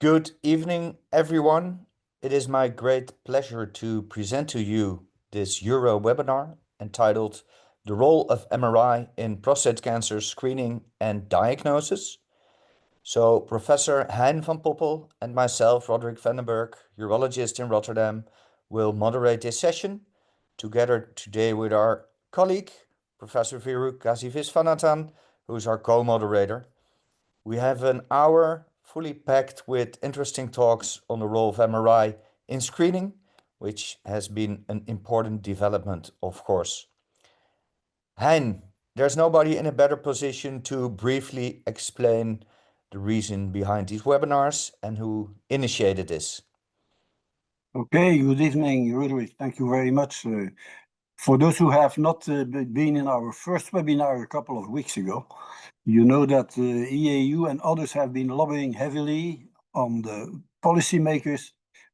Good evening, everyone. It is my great pleasure to present to you this UROWebinar entitled The Role of MRI in Prostate Cancer Screening and Diagnosis. So Professor Hein van Poppel and myself, Roderick Vandenberg, urologist in Rotterdam, will moderate this session together today with our colleague, Professor Viru Kasivisvanathan, who is our co-moderator. We have an hour fully packed with interesting talks on the role of MRI in screening, which has been an important development, of course. Hein, there's nobody in a better position to briefly explain the reason behind these webinars and who initiated this. Okay, good evening, Roderick. Thank you very much. For those who have not been in our first webinar a couple of weeks ago, you know that EAU and others have been lobbying heavily on the policymakers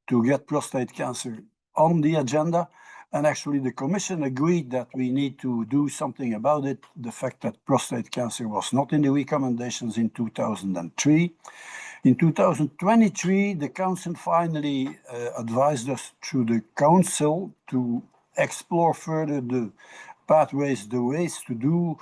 to get prostate cancer on the agenda. And actually the Commission agreed that we need to do something about it. The fact that prostate cancer was not in the recommendations in 2003. In 2023, the Council finally advised us through the Council to explore further the pathways, the ways to do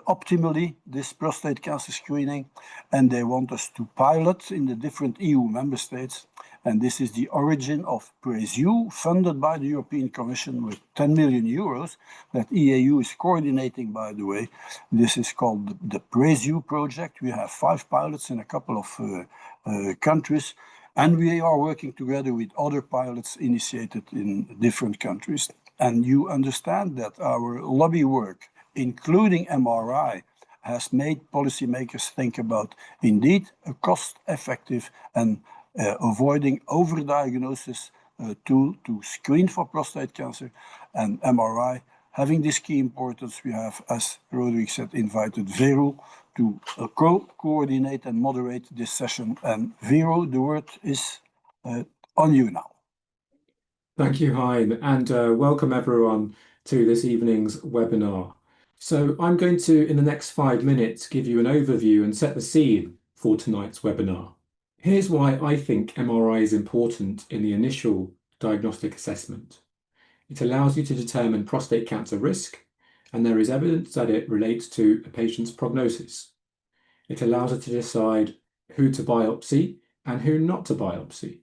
optimally this prostate cancer screening, and they want us to pilot in the different EU member states. And this is the origin of PRAISE-U, funded by the European Commission with 10 million euros that EAU is coordinating, by the way. This is called the PRAISE-U project. We have 5 pilots in a couple of countries, and we are working together with other pilots initiated in different countries. And you understand that our lobby work, including MRI, has made policymakers think about indeed a cost-effective and avoiding overdiagnosis tool to screen for prostate cancer. And MRI, having this key importance, we have, as Roderick said, invited Viru to coordinate and moderate this session. And Viru, the word is on you now. Thank you, Hein, and welcome everyone to this evening's webinar. So I'm going to, in the next 5 minutes, give you an overview and set the scene for tonight's webinar. Here's why I think MRI is important in the initial diagnostic assessment. It allows you to determine prostate cancer risk, and there is evidence that it relates to a patient's prognosis. It allows us to decide who to biopsy and who not to biopsy.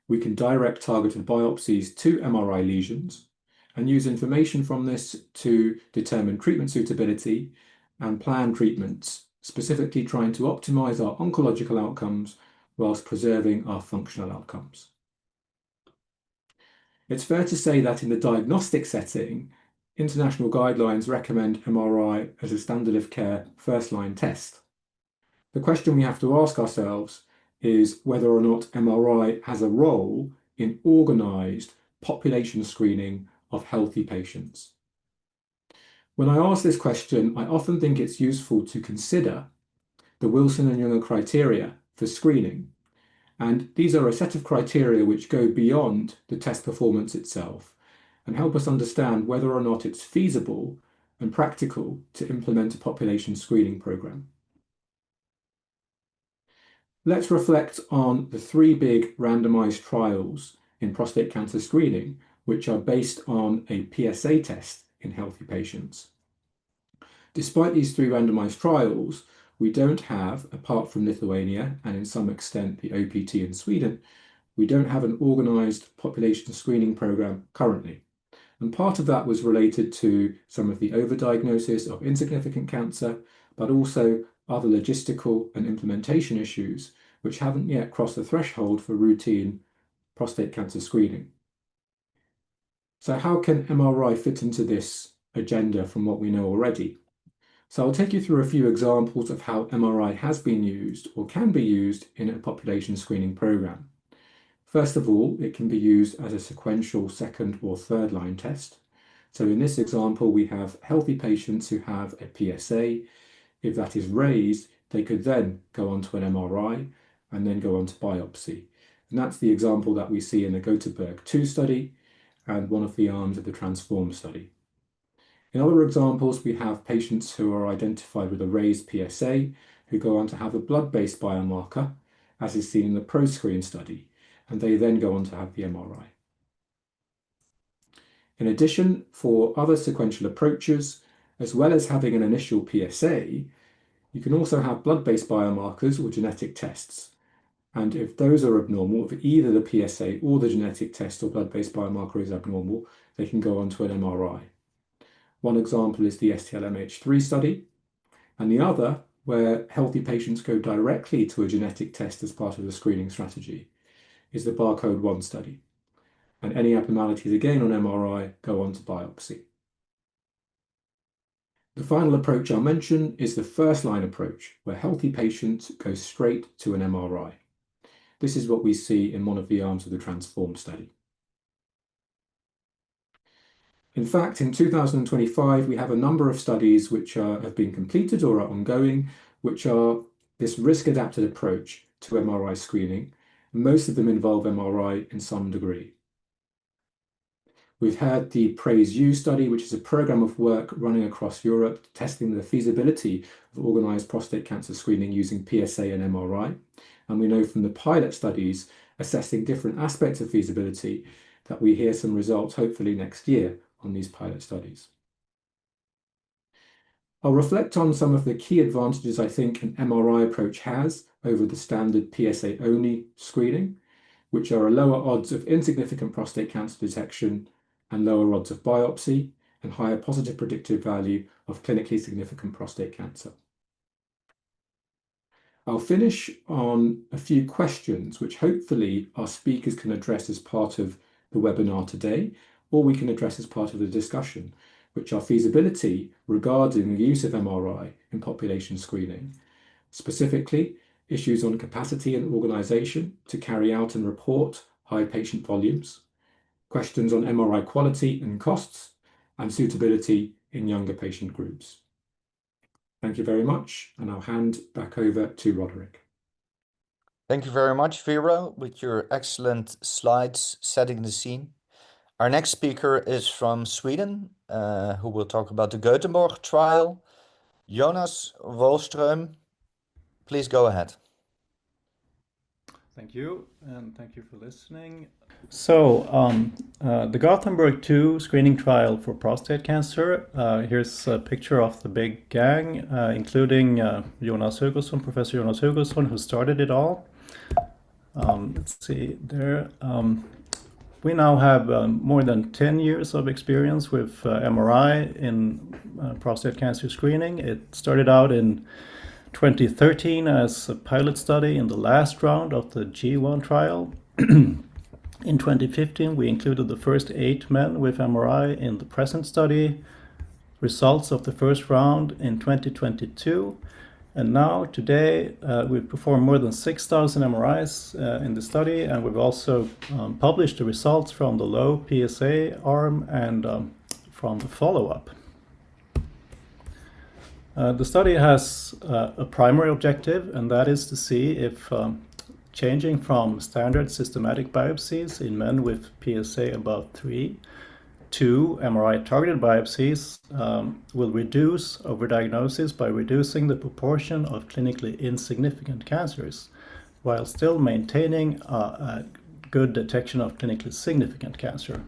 We can direct targeted biopsies to MRI lesions and use information from this to determine treatment suitability and plan treatments, specifically trying to optimize our oncological outcomes whilst preserving our functional outcomes. It's fair to say that in the diagnostic setting, international guidelines recommend MRI as a standard of care first-line test. The question we have to ask ourselves is whether or not MRI has a role in organised population screening of healthy patients. When I ask this question, I often think it's useful to consider the Wilson and Younger criteria for screening. And these are a set of criteria which go beyond the test performance itself and help us understand whether or not it's feasible and practical to implement a population screening programme. Let's reflect on the 3 big randomized trials in prostate cancer screening, which are based on a PSA test in healthy patients. Despite these 3 randomized trials, we don't have, apart from Lithuania and in some extent the OPT in Sweden, we don't have an organised population screening programme currently. And part of that was related to some of the overdiagnosis of insignificant cancer, but also other logistical and implementation issues which haven't yet crossed the threshold for routine prostate cancer screening. So how can MRI fit into this agenda from what we know already? So I'll take you through a few examples of how MRI has been used or can be used in a population screening program. First of all, it can be used as a sequential second or third line test. So in this example, we have healthy patients who have a PSA. If that is raised, they could then go on to an MRI and then go on to biopsy. And that's the example that we see in the Gothenburg 2 study and one of the arms of the TRANSFORM study. In other examples, we have patients who are identified with a raised PSA who go on to have a blood-based biomarker, as is seen in the ProScreen study, and they then go on to have the MRI. In addition, for other sequential approaches, as well as having an initial PSA, you can also have blood-based biomarkers or genetic tests. And if those are abnormal, if either the PSA or the genetic test or blood-based biomarker is abnormal, they can go on to an MRI. One example is the STLMH3 study, and the other, where healthy patients go directly to a genetic test as part of the screening strategy, is the Barcode 1 study. And any abnormalities again on MRI go on to biopsy. The final approach I'll mention is the first-line approach, where healthy patients go straight to an MRI. This is what we see in one of the arms of the TRANSFORM study. In fact, in 2025, we have a number of studies which have been completed or are ongoing, which are this risk-adapted approach to MRI screening. Most of them involve MRI in some degree. We've had the PRAISE-U study, which is a program of work running across Europe testing the feasibility of organised prostate cancer screening using PSA and MRI. And we know from the pilot studies assessing different aspects of feasibility that we hear some results hopefully next year on these pilot studies. I'll reflect on some of the key advantages I think an MRI approach has over the standard PSA-only screening, which are a lower odds of insignificant prostate cancer detection and lower odds of biopsy, and higher positive predictive value of clinically significant prostate cancer. I'll finish on a few questions which hopefully our speakers can address as part of the webinar today, or we can address as part of the discussion, which are feasibility regarding the use of MRI in population screening. Specifically, issues on capacity and organisation to carry out and report high patient volumes, questions on MRI quality and costs, and suitability in younger patient groups. Thank you very much, and I'll hand back over to Roderick. Thank you very much, Vero, with your excellent slides setting the scene. Our next speaker is from Sweden, who will talk about the Gothenburg trial. Jonas Wåhlström, please go ahead. Thank you, and thank you for listening. So, the Gothenburg 2 screening trial for prostate cancer. Here's a picture of the big gang, including Jonas Hugosson, Professor Jonas Hugosson, who started it all. Let's see there. We now have more than 10 years of experience with MRI in prostate cancer screening. It started out in 2013 as a pilot study in the last round of the G1 trial. In 2015, we included the first 8 men with MRI in the present study. Results of the first round in 2022. And now, today, we've performed more than 6,000 MRIs in the study, and we've also published the results from the low PSA arm and from the follow-up. The study has a primary objective, and that is to see if changing from standard systematic biopsies in men with PSA above 3 to MRI-targeted biopsies will reduce overdiagnosis by reducing the proportion of clinically insignificant cancers, while still maintaining a good detection of clinically significant cancer.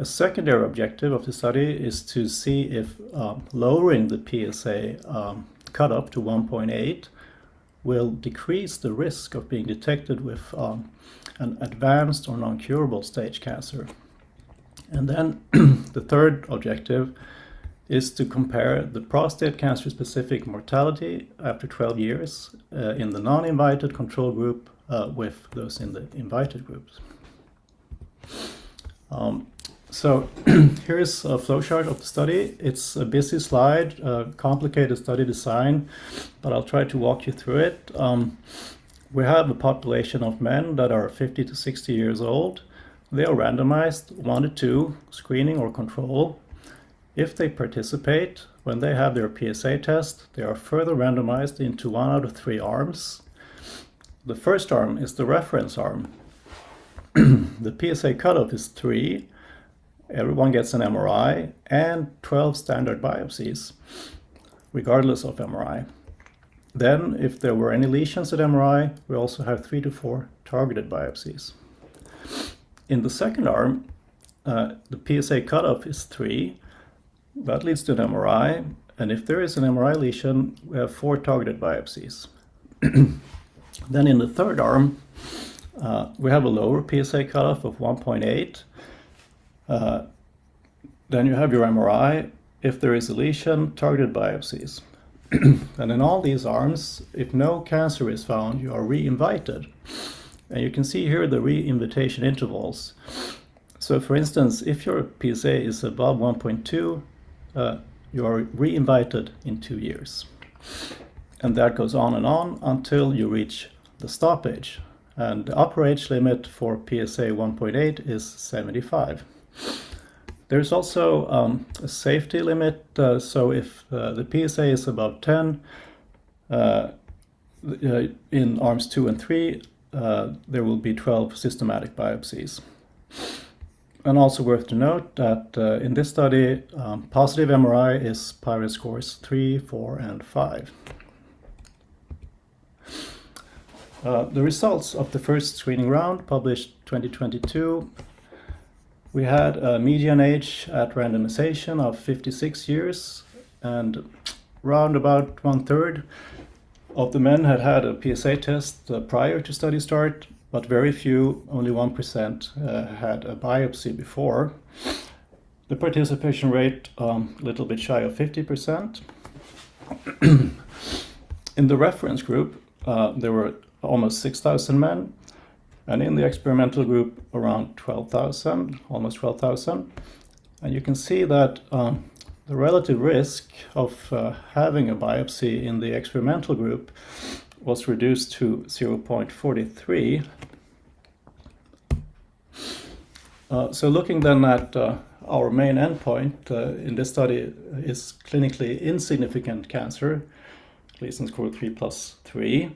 A secondary objective of the study is to see if lowering the PSA cutoff to 1.8 will decrease the risk of being detected with an advanced or non-curable stage cancer. And then the third objective is to compare the prostate cancer-specific mortality after 12 years in the non-invited control group with those in the invited groups. So here's a flowchart of the study. It's a busy slide, complicated study design, but I'll try to walk you through it. We have a population of men that are 50 to 60 years old. They are randomized 1 to 2, screening or control. If they participate, when they have their PSA test, they are further randomized into 1 out of 3 arms. The first arm is the reference arm. The PSA cutoff is 3. Everyone gets an MRI and 12 standard biopsies, regardless of MRI. Then, if there were any lesions at MRI, we also have 3 to 4 targeted biopsies. In the second arm, the PSA cutoff is 3. That leads to an MRI, and if there is an MRI lesion, we have 4 targeted biopsies. Then in the third arm, we have a lower PSA cutoff of 1.8. Then you have your MRI. If there is a lesion, targeted biopsies. And in all these arms, if no cancer is found, you are re-invited. And you can see here the re-invitation intervals. So for instance, if your PSA is above 1.2, you are re-invited in 2 years. And that goes on until you reach the stop age. And the upper age limit for PSA 1.8 is 75. There's also a safety limit, so if the PSA is above 10, in arms 2 and 3, there will be 12 systematic biopsies. And also worth to note that in this study, positive MRI is PIRATE scores 3, 4, and 5. The results of the first screening round, published 2022, we had a median age at randomization of 56 years, and round about 1/3 of the men had had a PSA test prior to study start, but very few, only 1%, had a biopsy before. The participation rate a little bit shy of 50%. In the reference group, there were almost 6,000 men, and in the experimental group, around 12,000, almost 12,000. And you can see that the relative risk of having a biopsy in the experimental group was reduced to 0.43. So looking then at our main endpoint in this study is clinically insignificant cancer, Gleason score 3+3.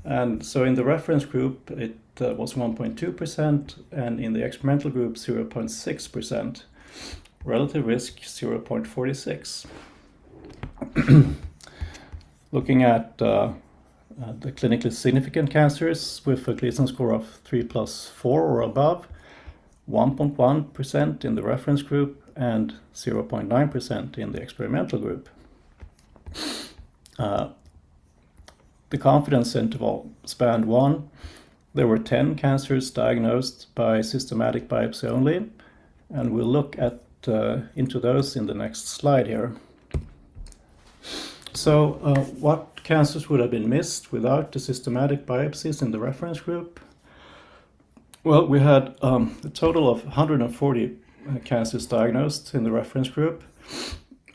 And so in the reference group, it was 1.2%, and in the experimental group, 0.6%. Relative risk, 0.46. Looking at the clinically significant cancers with a Gleason score of 3+4 or above, 1.1% in the reference group and 0.9% in the experimental group. The confidence interval spanned 1. There were 10 cancers diagnosed by systematic biopsy only, and we'll look at into those in the next slide here. So what cancers would have been missed without the systematic biopsies in the reference group? Well, we had a total of 140 cancers diagnosed in the reference group,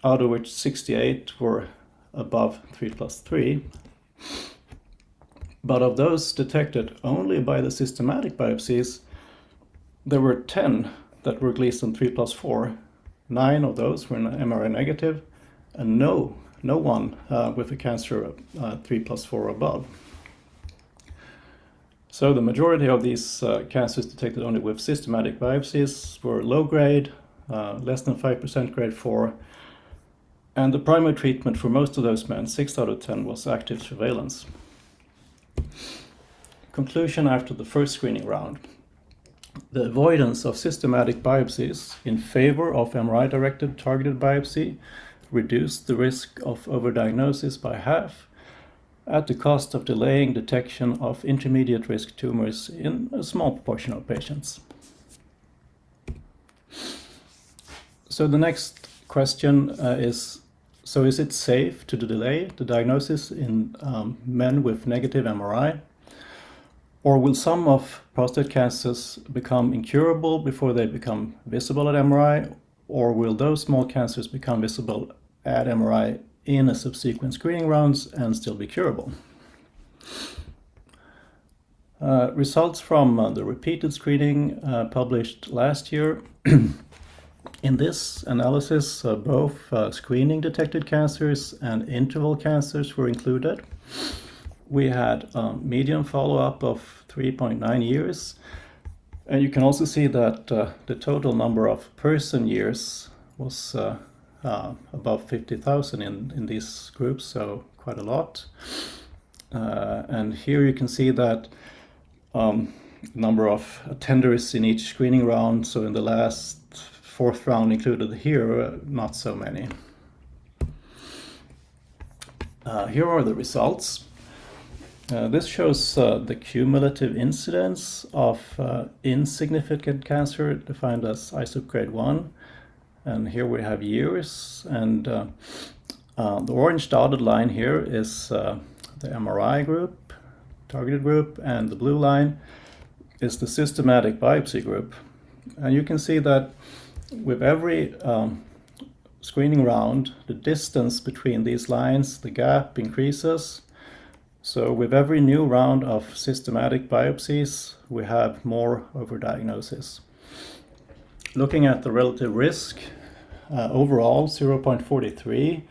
out of which 68 were above 3+3. But of those detected only by the systematic biopsies, there were 10 that were Gleason 3+4. 9 of those were MRI negative, and no one with a cancer 3+4 above. So the majority of these cancers detected only with systematic biopsies were low grade, less than 5% grade 4, and the primary treatment for most of those men, 6 out of 10, was active surveillance. Conclusion after the first screening round. The avoidance of systematic biopsies in favor of MRI-directed targeted biopsy reduced the risk of overdiagnosis by half, at the cost of delaying detection of intermediate risk tumors in a small proportion of patients. So the next question is it safe to delay the diagnosis in men with negative MRI? Or will some of prostate cancers become incurable before they become visible at MRI? Or will those small cancers become visible at MRI in a subsequent screening rounds and still be curable? Results from the repeated screening published last year. In this analysis, both screening detected cancers and interval cancers were included. We had a median follow-up of 3.9 years, and you can also see that the total number of person years was above 50,000 in these groups, so quite a lot. And here you can see that number of attenders in each screening round. So in the last fourth round included here, not so many. Here are the results. This shows the cumulative incidence of insignificant cancer defined as ISUP grade 1. And here we have years. And the orange dotted line here is the MRI group, targeted group, and the blue line is the systematic biopsy group. And you can see that with every screening round, the distance between these lines, the gap increases. So with every new round of systematic biopsies, we have more overdiagnosis. Looking at the relative risk, overall 0.43,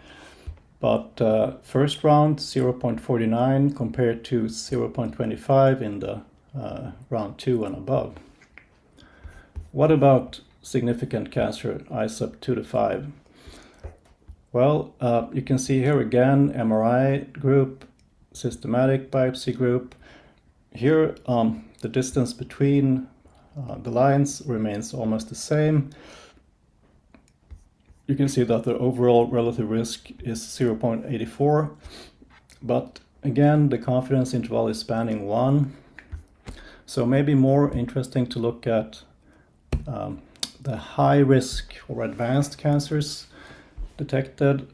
but first round 0.49 compared to 0.25 in the round 2 and above. What about significant cancer, ISUP 2 to 5? Well, you can see here again, MRI group, systematic biopsy group. Here, the distance between the lines remains almost the same. You can see that the overall relative risk is 0.84, but again, the confidence interval is spanning 1. So maybe more interesting to look at the high risk or advanced cancers detected.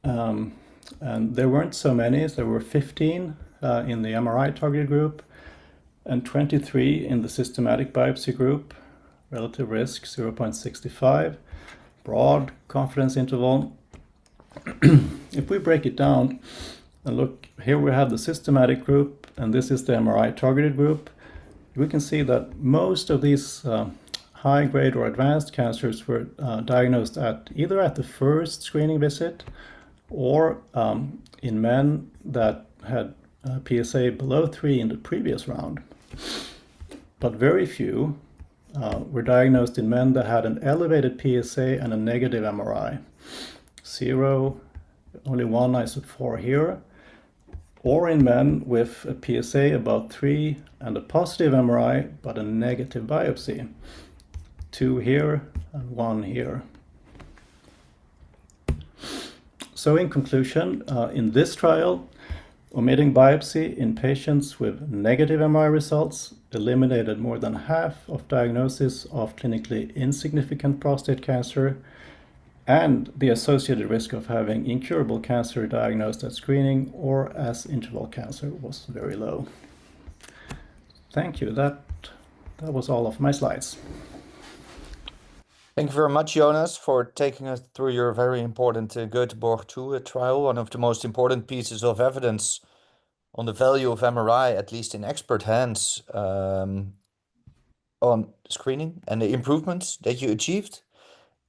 And there weren't so many. There were 15 in the MRI targeted group and 23 in the systematic biopsy group. Relative risk 0.65. Broad confidence interval. If we break it down and look, here we have the systematic group and this is the MRI targeted group. We can see that most of these high grade or advanced cancers were diagnosed either at the first screening visit or in men that had PSA below 3 in the previous round. But very few were diagnosed in men that had an elevated PSA and a negative MRI. 0, only 1 ISUP 4 here, or in men with a PSA about 3 and a positive MRI but a negative biopsy. 2 here and 1 here. So in conclusion, in this trial, omitting biopsy in patients with negative MRI results eliminated more than half of diagnosis of clinically insignificant prostate cancer, and the associated risk of having incurable cancer diagnosed at screening or as interval cancer was very low. Thank you. That was all of my slides. Thank you very much, Jonas, for taking us through your very important Gothenburg 2 trial, one of the most important pieces of evidence on the value of MRI, at least in expert hands, on screening and the improvements that you achieved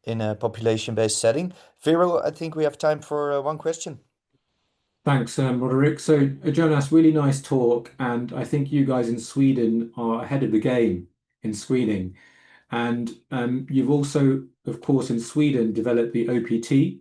in a population-based setting. Vero, I think we have time for one question. Thanks, Roderick. So, Jonas, really nice talk, and I think you guys in Sweden are ahead of the game in screening. And you've also, of course, in Sweden, developed the OPT,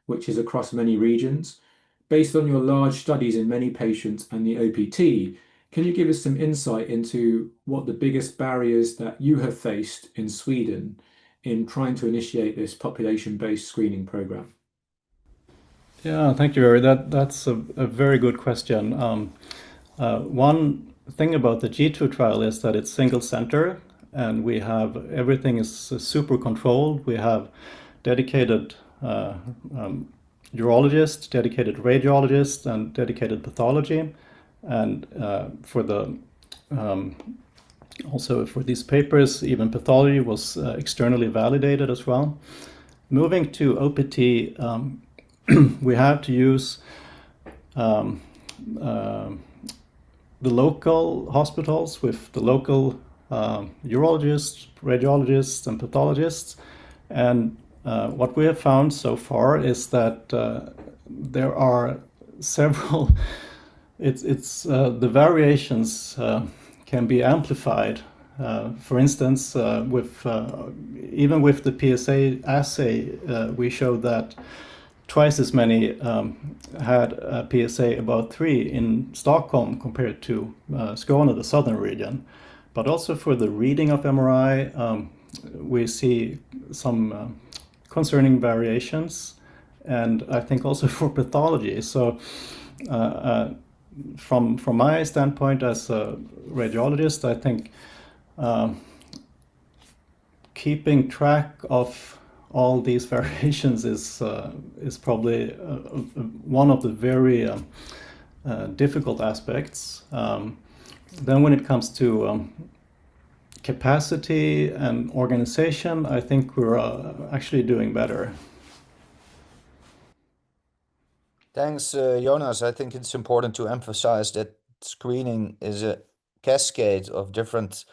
which is across many regions. Based on your large studies in many patients and the OPT, can you give us some insight into what the biggest barriers that you have faced in Sweden in trying to initiate this population-based screening program? Yeah, thank you, Barry. That's a very good question. One thing about the G2 trial is that it's single center, and we have everything is super controlled. We have dedicated urologists, dedicated radiologists, and dedicated pathology. And for the also for these papers, even pathology was externally validated as well. Moving to OPT, we have to use the local hospitals with the local urologists, radiologists, and pathologists. And what we have found so far is that there are several, the variations can be amplified For instance, even with the PSA assay, we showed that twice as many had a PSA about 3 in Stockholm compared to Skåne, the southern region. But also for the reading of MRI, we see some concerning variations, and I think also for pathology. So from my standpoint as a radiologist, I think keeping track of all these variations is probably one of the very difficult aspects. Then when it comes to capacity and organization, I think we're actually doing better. Thanks, Jonas. I think it's important to emphasize that screening is a cascade of different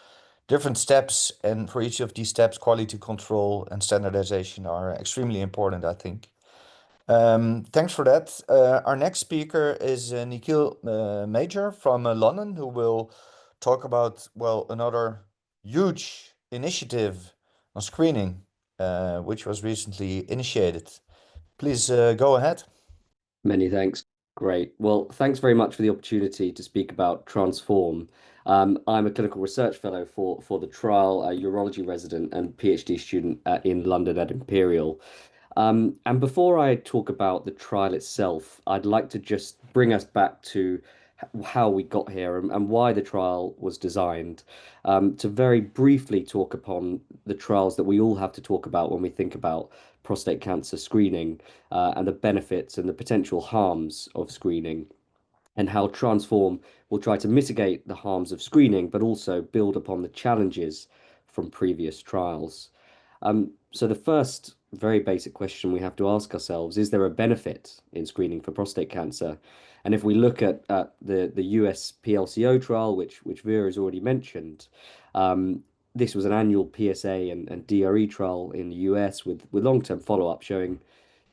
steps, and for each of these steps, quality control and standardization are extremely important, I think. Thanks for that. Our next speaker is Nikhil Major from London, who will talk about, well, another huge initiative on screening, which was recently initiated. Please go ahead. Many thanks. Great. Well, thanks very much for the opportunity to speak about TRANSFORM. I'm a clinical research fellow for the trial, a urology resident and PhD student in London at Imperial. And before I talk about the trial itself, I'd like to just bring us back to how we got here and why the trial was designed, to very briefly talk upon the trials that we all have to talk about when we think about prostate cancer screening, and the benefits and the potential harms of screening, and how TRANSFORM will try to mitigate the harms of screening, but also build upon the challenges from previous trials. So the first very basic question we have to ask ourselves, is there a benefit in screening for prostate cancer? And if we look at the US PLCO trial, which Vera has already mentioned, this was an annual PSA and DRE trial in the US with long-term follow-up showing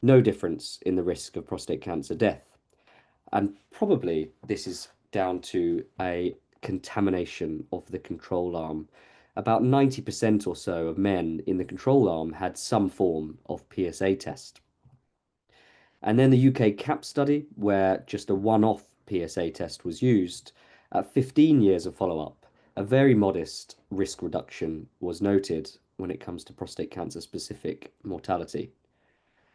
no difference in the risk of prostate cancer death. And probably this is down to a contamination of the control arm. About 90% or so of men in the control arm had some form of PSA test. And then the UK CAP study, where just a one-off PSA test was used, at 15 years of follow-up, a very modest risk reduction was noted when it comes to prostate cancer-specific mortality.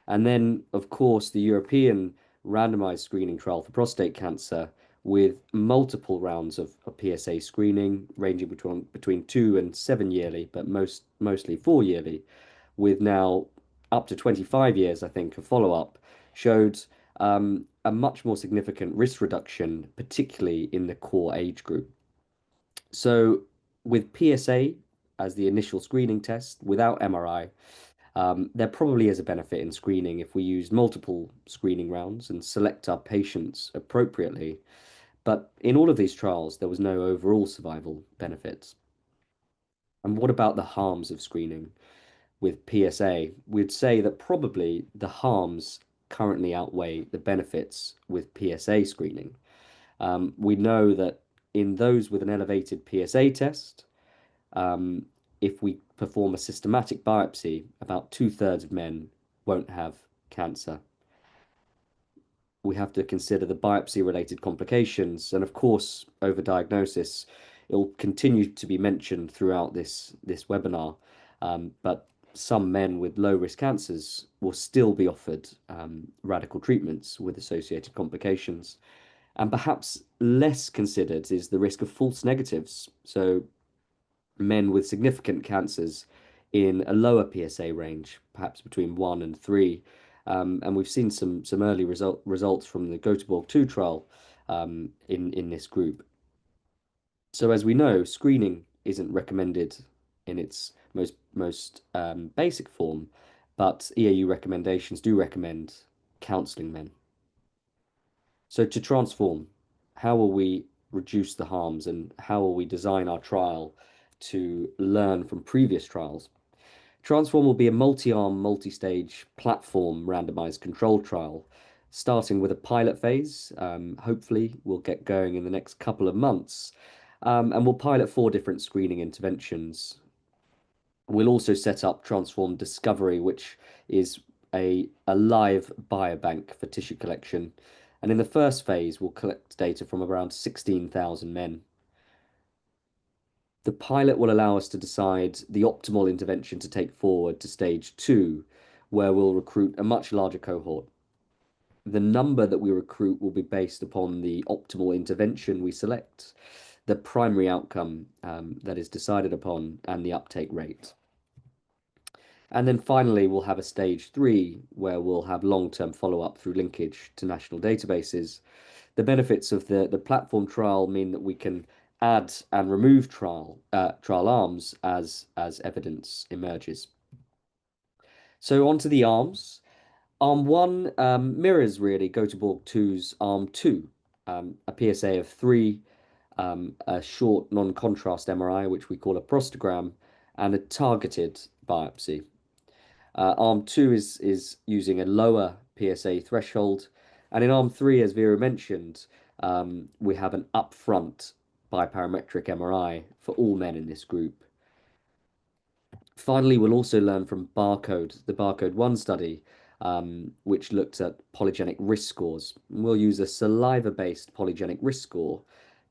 And then, of course, the European randomized screening trial for prostate cancer with multiple rounds of PSA screening ranging between 2 and 7 yearly, but mostly 4 yearly, with now up to 25 years, I think, of follow-up, showed a much more significant risk reduction, particularly in the core age group. So with PSA as the initial screening test without MRI, there probably is a benefit in screening if we use multiple screening rounds and select our patients appropriately. But in all of these trials, there was no overall survival benefits. And what about the harms of screening with PSA? We'd say that probably the harms currently outweigh the benefits with PSA screening. We know that in those with an elevated PSA test, if we perform a systematic biopsy, about 2/3 of men won't have cancer. We have to consider the biopsy-related complications, and of course, overdiagnosis. It'll continue to be mentioned throughout this webinar, but some men with low-risk cancers will still be offered radical treatments with associated complications. And perhaps less considered is the risk of false negatives. So men with significant cancers in a lower PSA range, perhaps between 1 and 3. And we've seen some early results from the Gothenburg 2 trial in this group. So as we know, screening isn't recommended in its most basic form, but EAU recommendations do recommend counselling men. So to TRANSFORM, how will we reduce the harms and how will we design our trial to learn from previous trials? TRANSFORM will be a multi-arm, multi-stage platform randomized controlled trial, starting with a pilot phase. Hopefully we'll get going in the next couple of months. And we'll pilot 4 different screening interventions. We'll also set up Transform Discovery, which is a live biobank for tissue collection. And in the first phase, we'll collect data from around 16,000 men. The pilot will allow us to decide the optimal intervention to take forward to stage 2, where we'll recruit a much larger cohort. The number that we recruit will be based upon the optimal intervention we select, the primary outcome that is decided upon, and the uptake rate. And then finally, we'll have a stage 3 where we'll have long-term follow-up through linkage to national databases. The benefits of the platform trial mean that we can add and remove trial arms as evidence emerges. So onto the arms. Arm 1 mirrors really Gothenburg 2's Arm 2, a PSA of 3, a short non-contrast MRI, which we call a prostagram, and a targeted biopsy. Arm 2 is using a lower PSA threshold, and in Arm 3, as Vera mentioned, we have an upfront biparametric MRI for all men in this group. Finally, we'll also learn from the Barcode 1 study, which looked at polygenic risk scores. We'll use a saliva-based polygenic risk score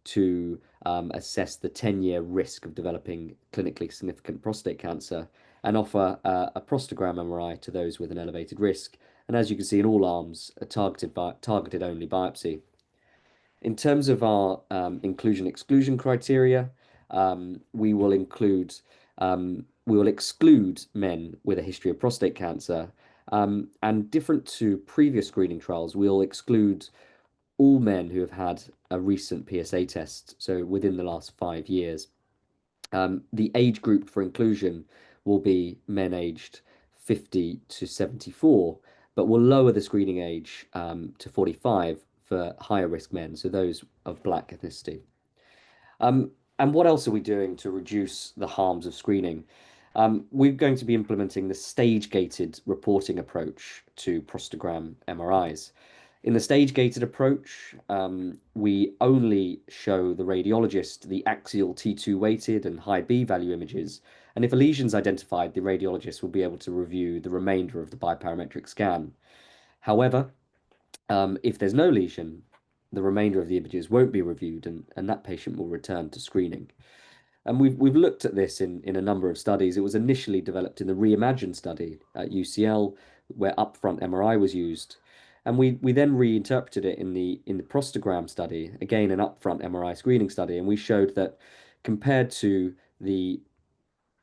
to assess the 10-year risk of developing clinically significant prostate cancer and offer a prostagram MRI to those with an elevated risk. And as you can see in all arms, a targeted only biopsy. In terms of our inclusion-exclusion criteria, we will exclude men with a history of prostate cancer. And different to previous screening trials, we'll exclude all men who have had a recent PSA test, so within the last 5 years. The age group for inclusion will be men aged 50 to 74, but we'll lower the screening age to 45 for higher risk men, so those of Black ethnicity. And what else are we doing to reduce the harms of screening? We're going to be implementing the stage-gated reporting approach to prostagram MRIs. In the stage-gated approach, we only show the radiologist the axial T2 weighted and high B value images, and if a lesion's identified, the radiologist will be able to review the remainder of the biparametric scan. However, if there's no lesion, the remainder of the images won't be reviewed, and that patient will return to screening. And we've looked at this in a number of studies. It was initially developed in the Reimagine study at UCL, where upfront MRI was used. And we then reinterpreted it in the prostagram study, again an upfront MRI screening study, and we showed that compared to the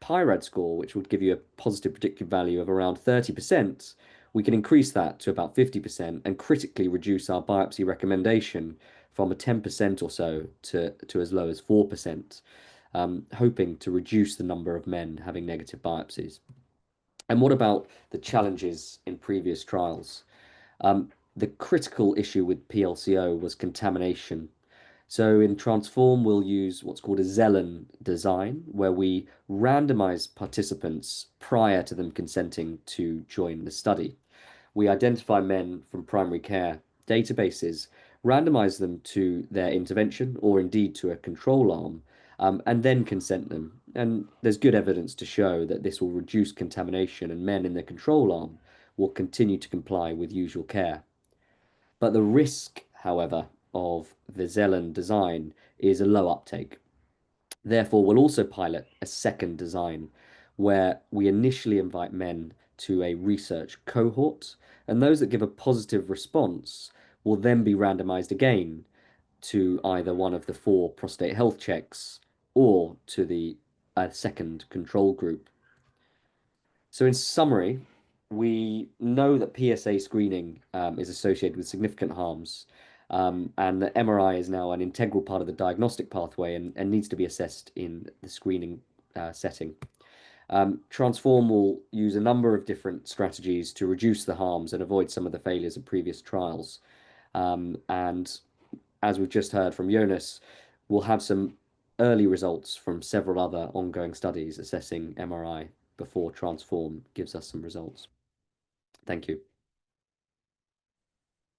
PIRAD score, which would give you a positive predictive value of around 30%, we can increase that to about 50% and critically reduce our biopsy recommendation from a 10% or so to as low as 4%, hoping to reduce the number of men having negative biopsies. And what about the challenges in previous trials? The critical issue with PLCO was contamination. So in Transform, we'll use what's called a Zelen design, where we randomize participants prior to them consenting to join the study. We identify men from primary care databases, randomize them to their intervention or indeed to a control arm, and then consent them. And there's good evidence to show that this will reduce contamination, and men in the control arm will continue to comply with usual care. But the risk, however, of the Zelen design is a low uptake. Therefore, we'll also pilot a second design where we initially invite men to a research cohort, and those that give a positive response will then be randomized again to either one of the 4 prostate health checks or to the second control group. So in summary, we know that PSA screening is associated with significant harms, and that MRI is now an integral part of the diagnostic pathway and needs to be assessed in the screening setting. Transform will use a number of different strategies to reduce the harms and avoid some of the failures of previous trials. And as we've just heard from Jonas, we'll have some early results from several other ongoing studies assessing MRI before Transform gives us some results. Thank you.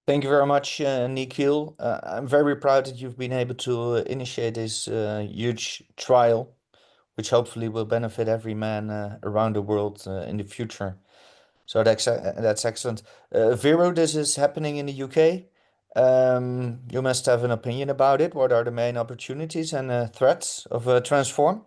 Thank you very much, Nikhil. I'm very proud that you've been able to initiate this huge trial, which hopefully will benefit every man around the world in the future. So that's excellent. Vero, this is happening in the UK. You must have an opinion about it. What are the main opportunities and threats of Transform?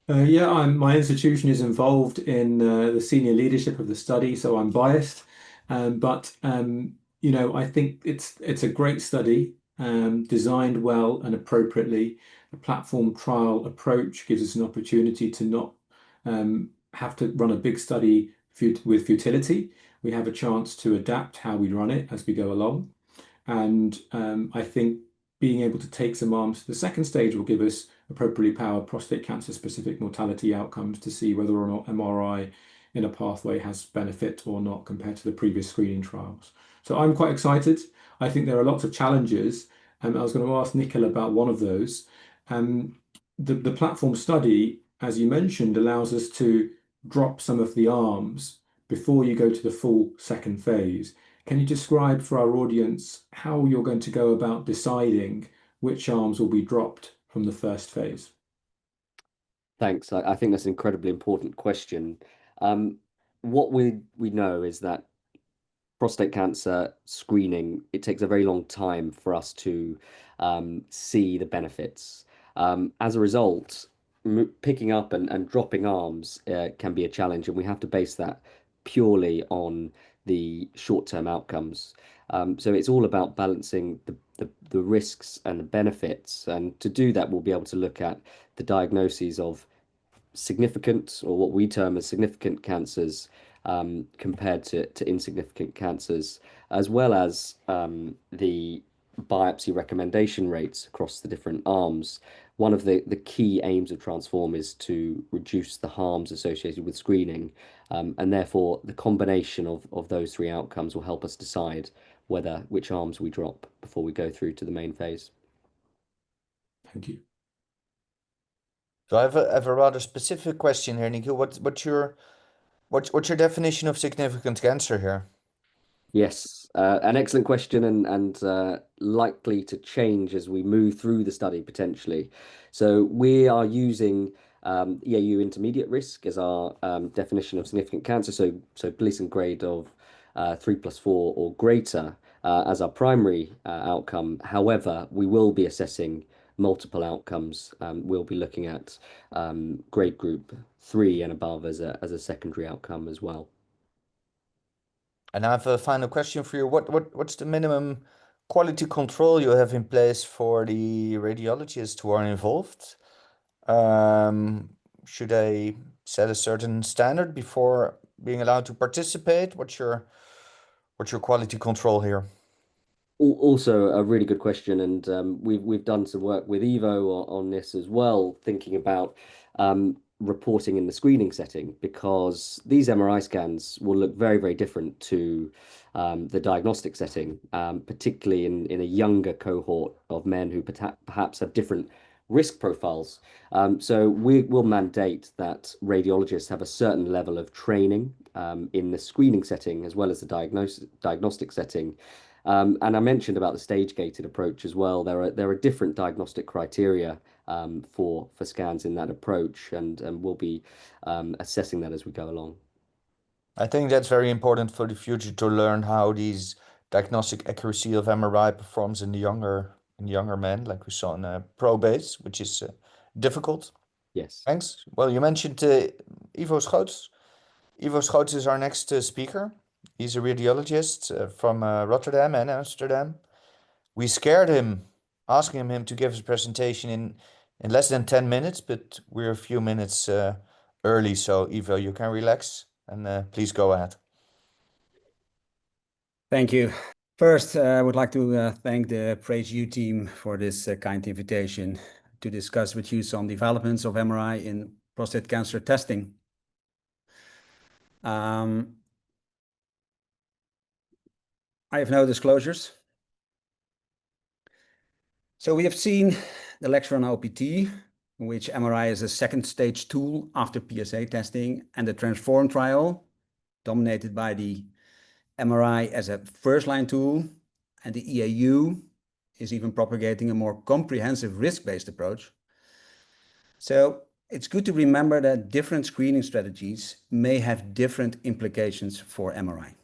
Yeah, my institution is involved in the senior leadership of the study, so I'm biased. But I think it's a great study, designed well and appropriately. The platform trial approach gives us an opportunity to not have to run a big study with futility. We have a chance to adapt how we run it as we go along. And I think being able to take some arms to the second stage will give us appropriately powered prostate cancer specific mortality outcomes to see whether or not MRI in a pathway has benefit or not compared to the previous screening trials. So I'm quite excited. I think there are lots of challenges. I was going to ask Nikhil about one of those. The platform study, as you mentioned, allows us to drop some of the arms before you go to the full second phase. Can you describe for our audience how you're going to go about deciding which arms will be dropped from the first phase? Thanks. I think that's an incredibly important question. What we know is that prostate cancer screening, it takes a very long time for us to see the benefits. As a result, picking up and dropping arms can be a challenge, and we have to base that purely on the short-term outcomes. So it's all about balancing the risks and the benefits. And to do that, we'll be able to look at the diagnoses of significant, or what we term as significant cancers, compared to insignificant cancers, as well as the biopsy recommendation rates across the different arms. One of the key aims of Transform is to reduce the harms associated with screening, and therefore the combination of those three outcomes will help us decide which arms we drop before we go through to the main phase. Thank you. So I have a rather specific question here, Nikhil. What's your definition of significant cancer here? Yes, an excellent question, and likely to change as we move through the study potentially. So we are using EAU intermediate risk as our definition of significant cancer. So Gleason grade of 3+4 or greater as our primary outcome. However, we will be assessing multiple outcomes. We'll be looking at grade group 3 and above as a secondary outcome as well. And I have a final question for you. What's the minimum quality control you have in place for the radiologists who are involved? Should they set a certain standard before being allowed to participate? What's your quality control here? Also a really good question, and we've done some work with Evo on this as well, thinking about reporting in the screening setting, because these MRI scans will look very, very different to the diagnostic setting, particularly in a younger cohort of men who perhaps have different risk profiles. So we will mandate that radiologists have a certain level of training in the screening setting as well as the diagnostic setting. And I mentioned about the stage-gated approach as well. There are different diagnostic criteria for scans in that approach, and we'll be assessing that as we go along. I think that's very important for the future to learn how these diagnostic accuracy of MRI performs in the younger men, like we saw in PRAISE, which is difficult. Yes. Thanks. Well, you mentioned Ivo Schoots. Ivo Schoots is our next speaker. He's a radiologist from Rotterdam and Amsterdam. We scared him, asking him to give his presentation in less than 10 minutes, but we're a few minutes early. So, Ivo, you can relax and please go ahead. Thank you. First, I would like to thank the PRAISE-U team for this kind invitation to discuss with you some developments of MRI in prostate cancer testing. I have no disclosures. So we have seen the lecture on OPT, in which MRI is a second stage tool after PSA testing, and the Transform trial, dominated by the MRI as a first line tool, and the EAU is even propagating a more comprehensive risk-based approach. So it's good to remember that different screening strategies may have different implications for MRI.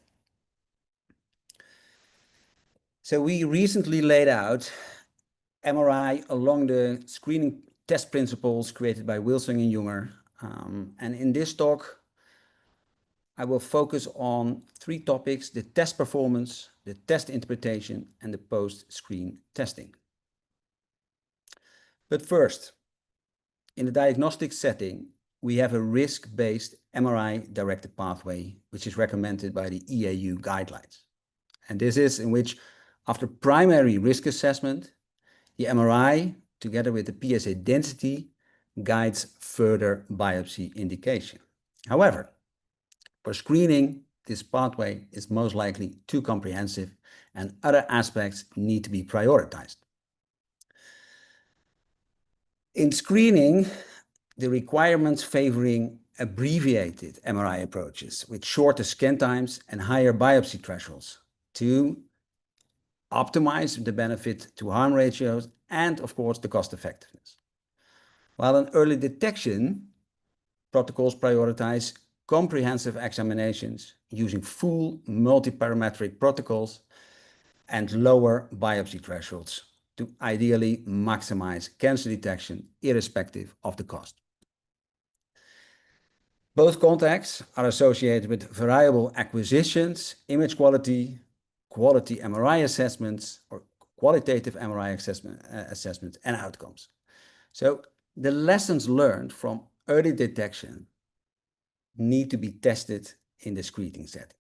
So we recently laid out MRI along the screening test principles created by Wilson and Junger. And in this talk, I will focus on 3 topics: the test performance, the test interpretation, and the post-screen testing. But first, in the diagnostic setting, we have a risk-based MRI-directed pathway, which is recommended by the EAU guidelines. And this is in which, after primary risk assessment, the MRI, together with the PSA density, guides further biopsy indication. However, for screening, this pathway is most likely too comprehensive and other aspects need to be prioritized. In screening, the requirements favoring abbreviated MRI approaches with shorter scan times and higher biopsy thresholds to optimize the benefit to harm ratios and, of course, the cost effectiveness. While in early detection, protocols prioritize comprehensive examinations using full multiparametric protocols and lower biopsy thresholds to ideally maximize cancer detection irrespective of the cost. Both contexts are associated with variable acquisitions, image quality, quality MRI assessments, or qualitative MRI assessments and outcomes. So the lessons learned from early detection need to be tested in the screening setting.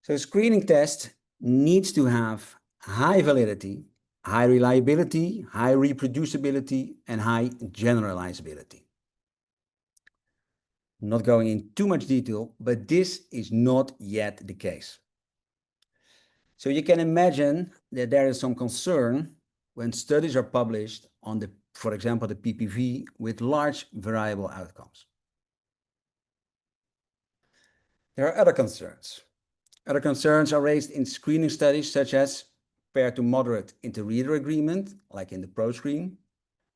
So screening test needs to have high validity, high reliability, high reproducibility, and high generalizability. I'm not going in too much detail, but this is not yet the case. So you can imagine that there is some concern when studies are published on the, for example, the PPV with large variable outcomes. There are other concerns. Other concerns are raised in screening studies such as pair to moderate inter-reader agreement, like in the ProScreen,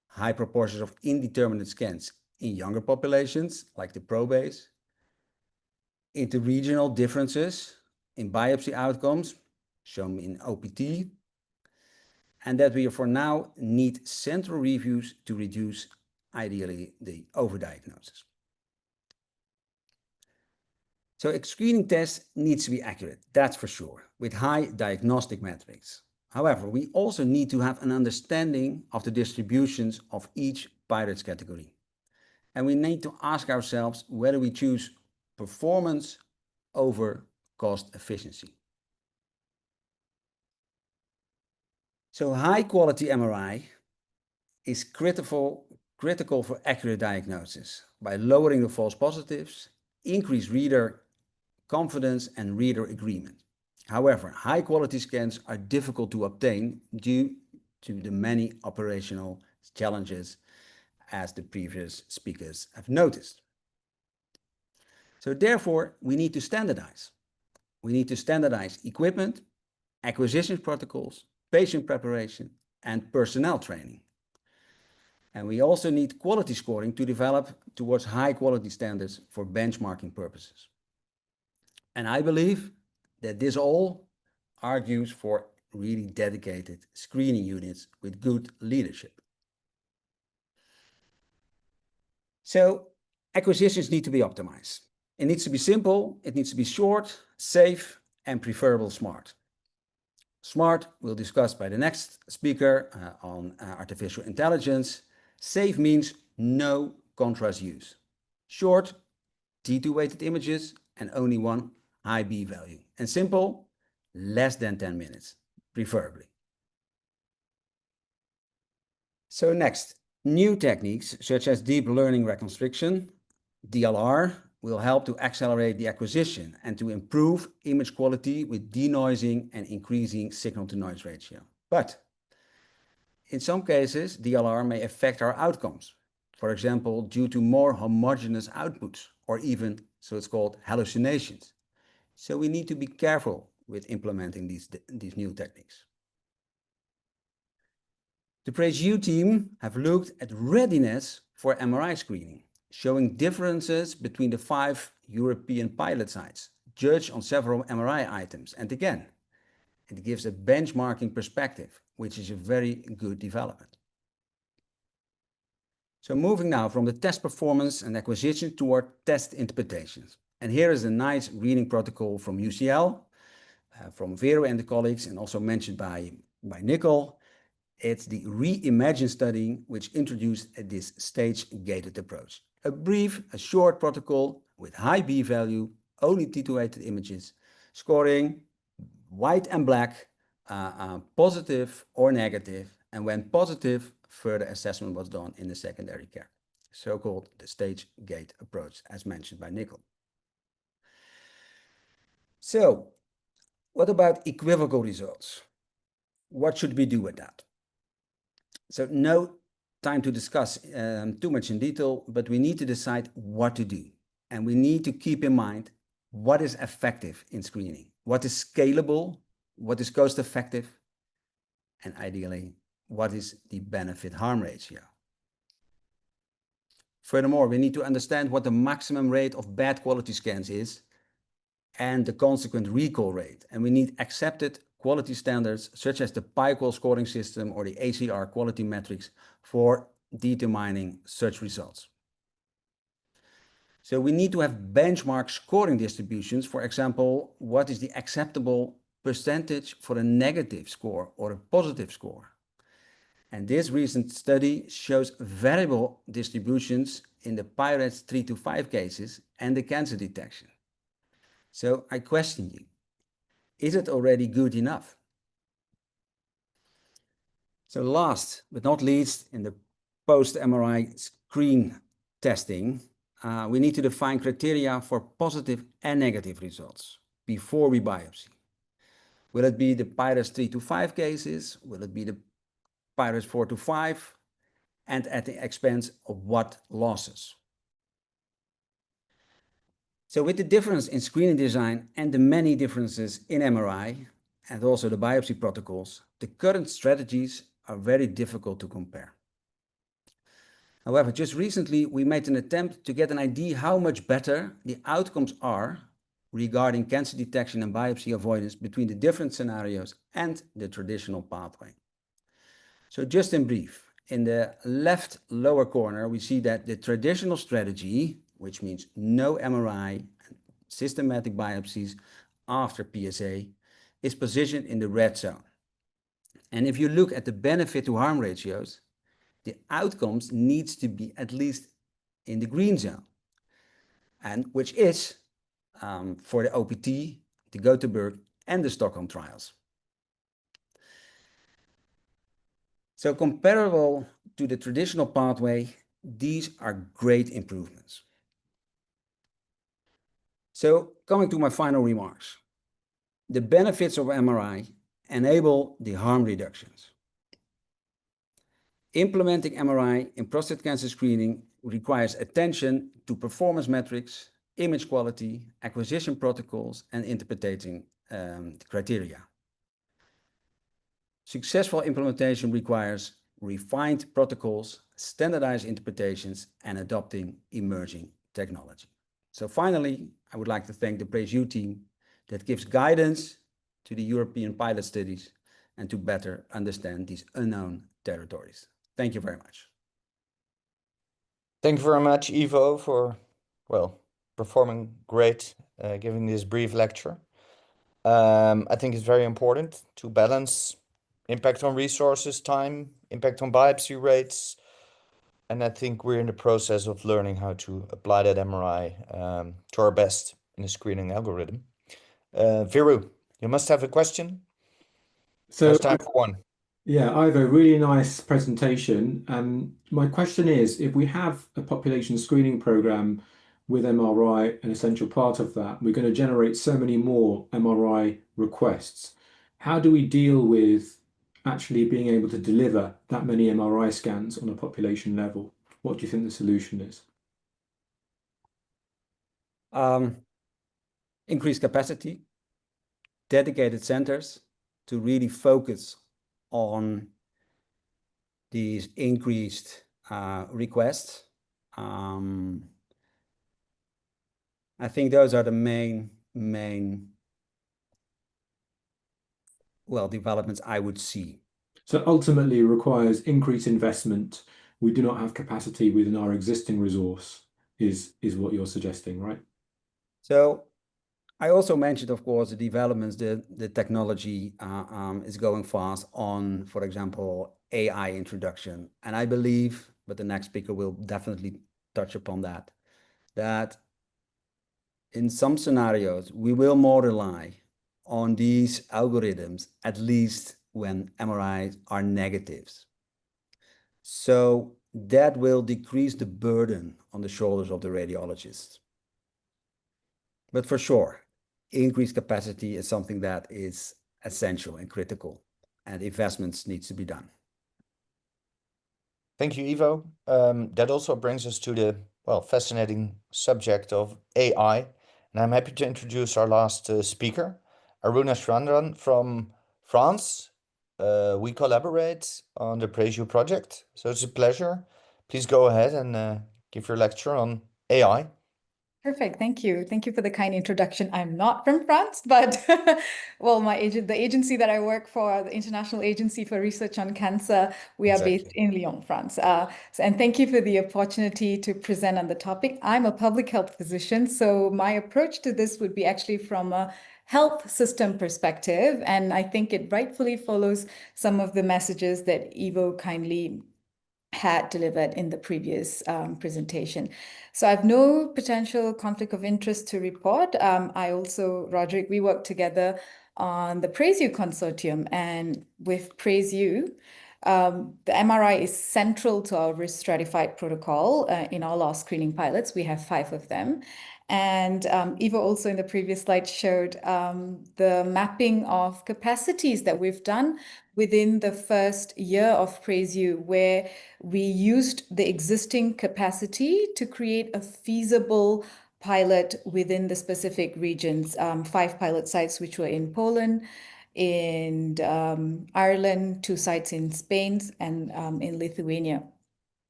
high proportions of indeterminate scans in younger populations, like the ProBase, interregional differences in biopsy outcomes, shown in OPT, and that we for now need central reviews to reduce, ideally, the overdiagnosis. So a screening test needs to be accurate, that's for sure, with high diagnostic metrics. However, we also need to have an understanding of the distributions of each PIRATES category. And we need to ask ourselves whether we choose performance over cost efficiency. So high quality MRI is critical for accurate diagnosis by lowering the false positives, increase reader confidence and reader agreement. However, high quality scans are difficult to obtain due to the many operational challenges, as the previous speakers have noticed. So therefore, we need to standardize. We need to standardize equipment, acquisition protocols, patient preparation, and personnel training. And we also need quality scoring to develop towards high quality standards for benchmarking purposes. And I believe that this all argues for really dedicated screening units with good leadership. So acquisitions need to be optimized. It needs to be simple, it needs to be short, safe, and preferable smart. Smart, we'll discuss by the next speaker on artificial intelligence. Safe means no contrast use. Short, T2 weighted images, and only one high B value. And simple, less than 10 minutes, preferably. So next, new techniques such as deep learning reconstruction, DLR, will help to accelerate the acquisition and to improve image quality with denoising and increasing signal-to-noise ratio. But in some cases, DLR may affect our outcomes, for example, due to more homogeneous outputs or even, so it's called hallucinations. So we need to be careful with implementing these new techniques. The PRAISE-U team have looked at readiness for MRI screening, showing differences between the 5 European pilot sites, judged on several MRI items. And again, it gives a benchmarking perspective, which is a very good development. So moving now from the test performance and acquisition toward test interpretations. And here is a nice reading protocol from UCL, from Vero and the colleagues, and also mentioned by Nicole. It's the Reimagine study which introduced this stage-gated approach. A short protocol with high B-value, only titulated images, scoring white and black, positive or negative, and when positive, further assessment was done in the secondary care, so-called the stage-gate approach, as mentioned by Nicole. So, what about equivocal results? What should we do with that? So, no time to discuss too much in detail, but we need to decide what to do. And we need to keep in mind what is effective in screening, what is scalable, what is cost effective, and ideally, what is the benefit-harm ratio. Furthermore, we need to understand what the maximum rate of bad quality scans is and the consequent recall rate. And we need accepted quality standards such as the PyQual scoring system or the ACR quality metrics for determining such results. So we need to have benchmark scoring distributions. For example, what is the acceptable percentage for a negative score or a positive score? And this recent study shows variable distributions in the PIRATES 3 to 5 cases and the cancer detection. So I question you, is it already good enough? So last but not least, in the post-MRI screen testing, we need to define criteria for positive and negative results before we biopsy. Will it be the PIRATES 3 to 5 cases? Will it be the PIRATES 4 to 5? And at the expense of what losses? So with the difference in screening design and the many differences in MRI and also the biopsy protocols, the current strategies are very difficult to compare. However, just recently we made an attempt to get an idea how much better the outcomes are regarding cancer detection and biopsy avoidance between the different scenarios and the traditional pathway. So just in brief, in the left lower corner, we see that the traditional strategy, which means no MRI and systematic biopsies after PSA, is positioned in the red zone. And if you look at the benefit to harm ratios, the outcomes needs to be at least in the green zone, and which is for the OPT, the Gothenburg and the Stockholm trials. So comparable to the traditional pathway, these are great improvements. So coming to my final remarks, the benefits of MRI enable the harm reductions. Implementing MRI in prostate cancer screening requires attention to performance metrics, image quality, acquisition protocols, and interpreting criteria. Successful implementation requires refined protocols, standardized interpretations, and adopting emerging technology. So finally, I would like to thank the PRAISE-U team that gives guidance to the European pilot studies and to better understand these unknown territories. Thank you very much. Thank you very much, Ivo, for, well, performing great, giving this brief lecture. I think it's very important to balance impact on resources, time, impact on biopsy rates. And I think we're in the process of learning how to apply that MRI to our best in a screening algorithm. Viru, you must have a question. So There's time for one. yeah, Ivo, really nice presentation. My question is, if we have a population screening program with MRI, an essential part of that, we're going to generate so many more MRI requests. How do we deal with actually being able to deliver that many MRI scans on a population level? What do you think the solution is? increased capacity, dedicated centers to really focus on these increased requests. I think those are the main developments I would see. So ultimately, it requires increased investment. We do not have capacity within our existing resource, is what you're suggesting, right? So I also mentioned, of course, the developments, the technology is going fast on, for example, AI introduction. And I believe, but the next speaker will definitely touch upon that in some scenarios, we will more rely on these algorithms, at least when MRIs are negatives. So that will decrease the burden on the shoulders of the radiologists. But for sure, increased capacity is something that is essential and critical, and investments needs to be done. Thank you, Ivo. That also brings us to the fascinating subject of AI. And I'm happy to introduce our last speaker, Aruna Srandran from France. We collaborate on the PRAISE-U project, so it's a pleasure. Please go ahead and give your lecture on AI. Perfect. Thank you. Thank you for the kind introduction. I'm not from France, but well, the agency that I work for, the International Agency for Research on Cancer, we are based in Lyon, France. And thank you for the opportunity to present on the topic. I'm a public health physician, so my approach to this would be actually from a health system perspective, and I think it rightfully follows some of the messages that Ivo kindly had delivered in the previous presentation. So I have no potential conflict of interest to report. I also, Roderick, we work together on the PRAISE-U Consortium, and with PRAISE-U, the MRI is central to our risk stratified protocol. In all our screening pilots, we have 5 of them. And Ivo also in the previous slide showed the mapping of capacities that we've done within the first year of PRAISE-U, where we used the existing capacity to create a feasible pilot within the specific regions, 5 pilot sites, which were in Poland, in Ireland, 2 sites in Spain, and in Lithuania.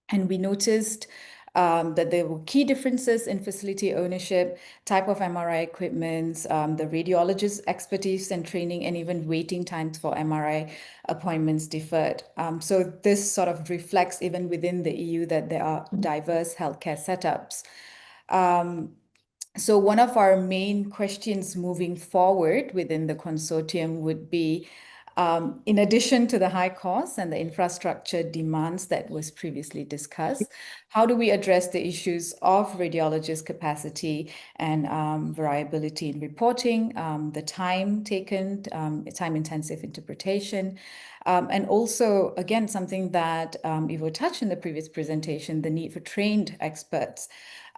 And we noticed that there were key differences in facility ownership, type of MRI equipment, the radiologist expertise and training, and even waiting times for MRI appointments differed. So this sort of reflects even within the EU that there are diverse healthcare setups. So one of our main questions moving forward within the consortium would be, in addition to the high costs and the infrastructure demands that was previously discussed, how do we address the issues of radiologist capacity and variability in reporting, the time taken, time-intensive interpretation, and also, again, something that Ivo touched in the previous presentation, the need for trained experts,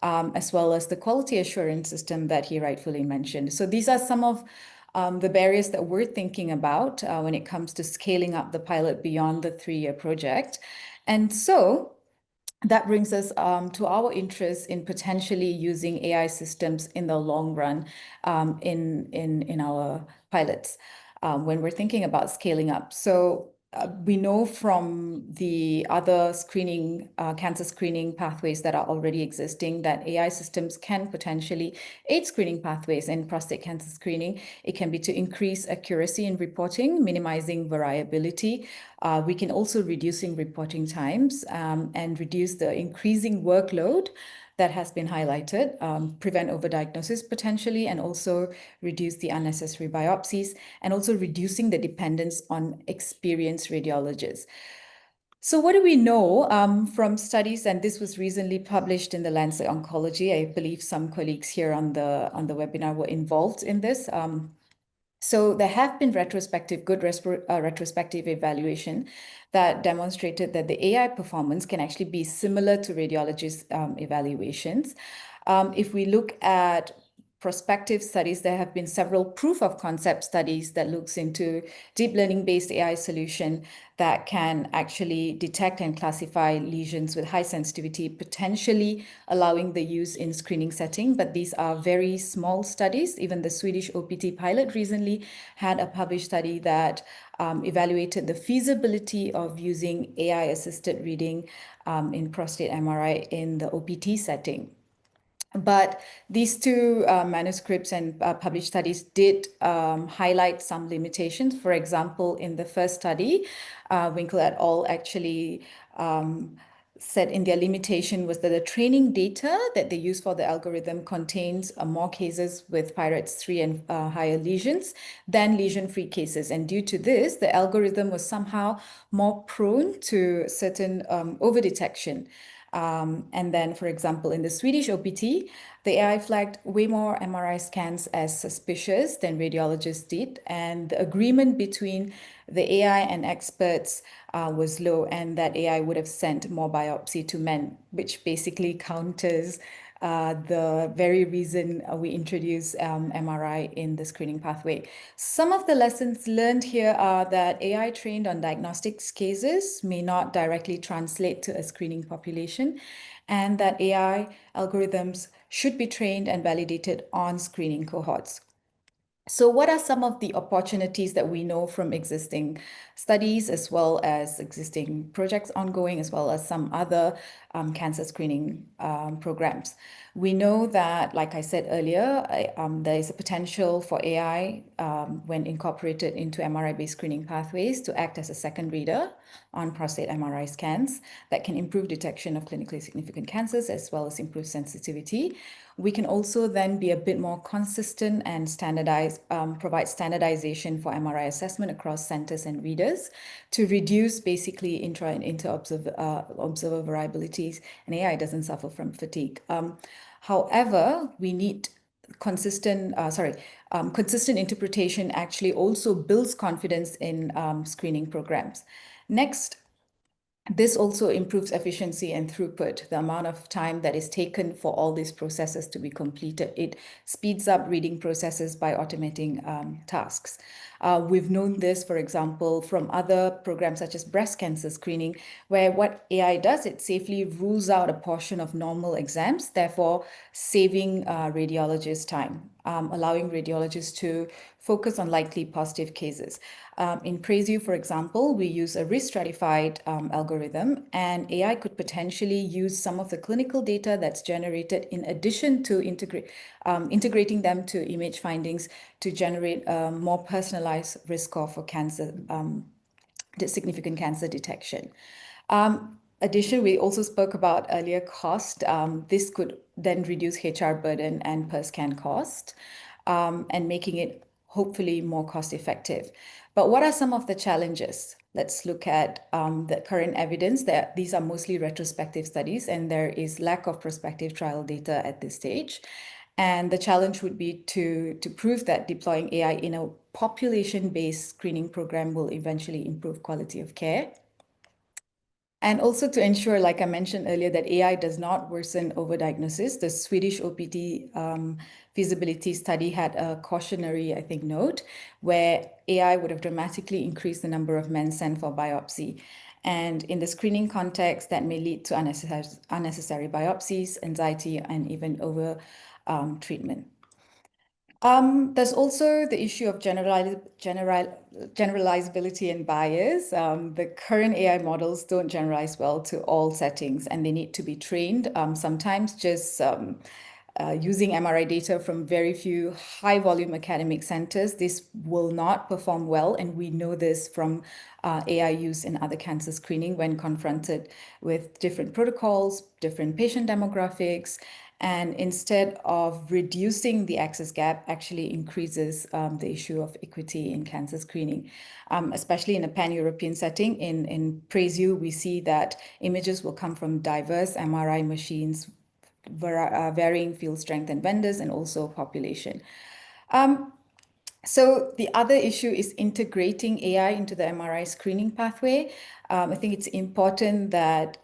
as well as the quality assurance system that he rightfully mentioned. So these are some of the barriers that we're thinking about when it comes to scaling up the pilot beyond the 3-year project. And so that brings us to our interest in potentially using AI systems in the long run in our pilots when we're thinking about scaling up. So we know from the other screening, cancer screening pathways that are already existing that AI systems can potentially aid screening pathways in prostate cancer screening. It can be to increase accuracy in reporting, minimizing variability. We can also reducing reporting times and reduce the increasing workload that has been highlighted, prevent overdiagnosis potentially, and also reduce the unnecessary biopsies, and also reducing the dependence on experienced radiologists. So what do we know from studies, and this was recently published in the Lancet Oncology. I believe some colleagues here on the webinar were involved in this. So there have been good retrospective evaluation that demonstrated that the AI performance can actually be similar to radiologist evaluations. If we look at prospective studies, there have been several proof of concept studies that looks into deep learning-based AI solution that can actually detect and classify lesions with high sensitivity, potentially allowing the use in screening setting. But these are very small studies. Even the Swedish OPT pilot recently had a published study that evaluated the feasibility of using AI-assisted reading in prostate MRI in the OPT setting. But these two manuscripts and published studies did highlight some limitations. For example, in the first study, Winkle et al. Actually said in their limitation was that the training data that they use for the algorithm contains more cases with PIRATES 3 and higher lesions than lesion-free cases. And due to this, the algorithm was somehow more prone to certain over-detection. And then, for example, in the Swedish OPT, the AI flagged way more MRI scans as suspicious than radiologists did. And the agreement between the AI and experts was low, and that AI would have sent more biopsy to men, which basically counters the very reason we introduce MRI in the screening pathway. Some of the lessons learned here are that AI trained on diagnostics cases may not directly translate to a screening population, and that AI algorithms should be trained and validated on screening cohorts. So what are some of the opportunities that we know from existing studies, as well as existing projects ongoing, as well as some other cancer screening programs? We know that, like I said earlier, there is a potential for AI when incorporated into MRI-based screening pathways to act as a second reader on prostate MRI scans that can improve detection of clinically significant cancers as well as improve sensitivity. We can also then be a bit more consistent and standardize, provide standardization for MRI assessment across centers and readers to reduce basically intra and inter-observer variabilities, and AI doesn't suffer from fatigue. However, we need consistent interpretation actually also builds confidence in screening programs. Next, this also improves efficiency and throughput, the amount of time that is taken for all these processes to be completed. It speeds up reading processes by automating tasks. We've known this, for example, from other programs such as breast cancer screening, where what AI does, it safely rules out a portion of normal exams, therefore saving radiologists time, allowing radiologists to focus on likely positive cases. In PRAISE-U, for example, we use a risk-stratified algorithm, and AI could potentially use some of the clinical data that's generated in addition to integrating them to image findings to generate a more personalized risk score for cancer, significant cancer detection. Additionally, we also spoke about earlier cost. This could then reduce HR burden and per scan cost, and making it hopefully more cost effective. But what are some of the challenges? Let's look at the current evidence. That these are mostly retrospective studies, and there is lack of prospective trial data at this stage. And the challenge would be to prove that deploying AI in a population-based screening program will eventually improve quality of care. And also to ensure, like I mentioned earlier, that AI does not worsen overdiagnosis. The Swedish OPT feasibility study had a cautionary, I think, note where AI would have dramatically increased the number of men sent for biopsy. And in the screening context, that may lead to unnecessary biopsies, anxiety, and even over treatment. There's also the issue of generalizability and bias. The current AI models don't generalize well to all settings, and they need to be trained. Sometimes just using MRI data from very few high-volume academic centers, this will not perform well, and we know this from AI use in other cancer screening when confronted with different protocols, different patient demographics, and instead of reducing the access gap, actually increases the issue of equity in cancer screening, especially in a pan-European setting. In PRAISE-U, we see that images will come from diverse MRI machines, varying field strength and vendors, and also population. So the other issue is integrating AI into the MRI screening pathway. I think it's important that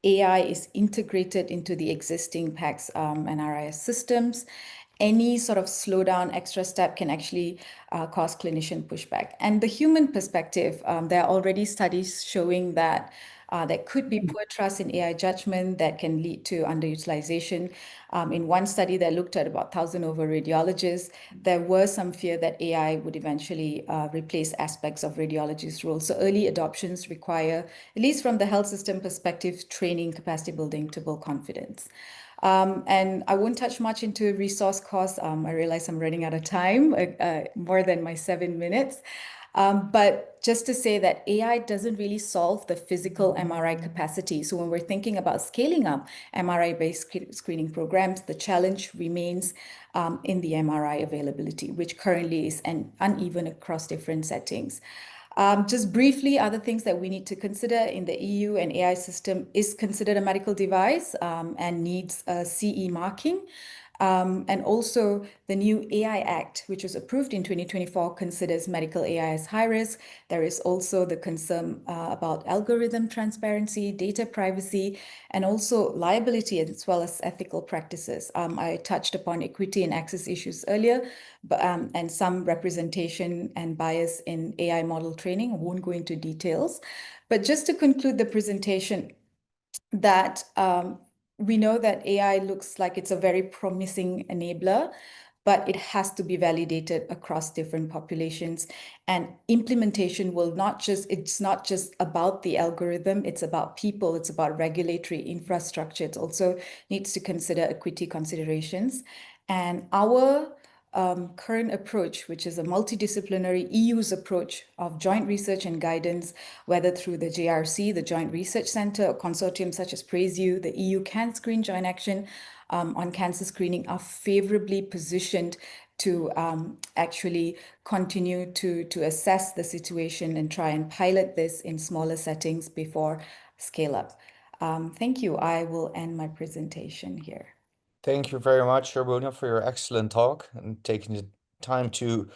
AI is integrated into the existing PACS and RIS systems, any sort of slowdown, extra step can actually cause clinician pushback. And the human perspective, there are already studies showing that there could be poor trust in AI judgment that can lead to underutilization. In one study that looked at about 1,000 over radiologists, there was some fear that AI would eventually replace aspects of radiologists' roles. So early adoptions require, at least from the health system perspective, training, capacity building to build confidence. And I won't touch much into resource costs. I realize I'm running out of time, more than my 7 minutes. But just to say that AI doesn't really solve the physical MRI capacity. So when we're thinking about scaling up MRI-based screening programs, the challenge remains in the MRI availability, which currently is uneven across different settings. Just briefly, other things that we need to consider in the EU and AI system is considered a medical device and needs a CE marking. And also the new AI Act, which was approved in 2024, considers medical AI as high risk. There is also the concern about algorithm transparency, data privacy, and also liability as well as ethical practices. I touched upon equity and access issues earlier, but, and some representation and bias in AI model training. I won't go into details, but just to conclude the presentation, that we know that AI looks like it's a very promising enabler, but it has to be validated across different populations. And implementation will it's not just about the algorithm, it's about people, it's about regulatory infrastructure. It also needs to consider equity considerations. And our current approach, which is a multidisciplinary EU's approach of joint research and guidance, whether through the JRC, the Joint Research Center, or consortiums such as PRAISE-U, the EU Can Screen Joint Action on cancer screening, are favorably positioned to actually continue to assess the situation and try and pilot this in smaller settings before scale up. Thank you. I will end my presentation here. Thank you very much, Sharboona, for your excellent talk and taking the time to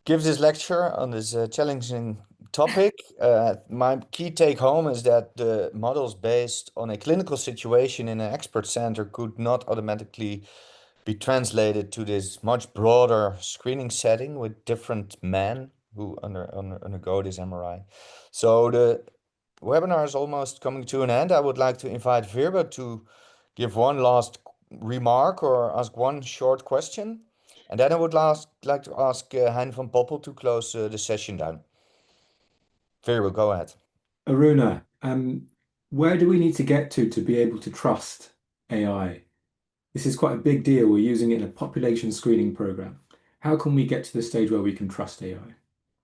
give this lecture on this challenging topic. My key take home is that the models based on a clinical situation in an expert center could not automatically be translated to this much broader screening setting with different men who undergo this MRI. So the webinar is almost coming to an end. I would like to invite Virba to give one last remark or ask one short question. And then I would like to ask Hein van Poppel to close the session down. Virba, go ahead. Aruna, where do we need to get to be able to trust AI? This is quite a big deal. We're using it in a population screening program. How can we get to the stage where we can trust AI?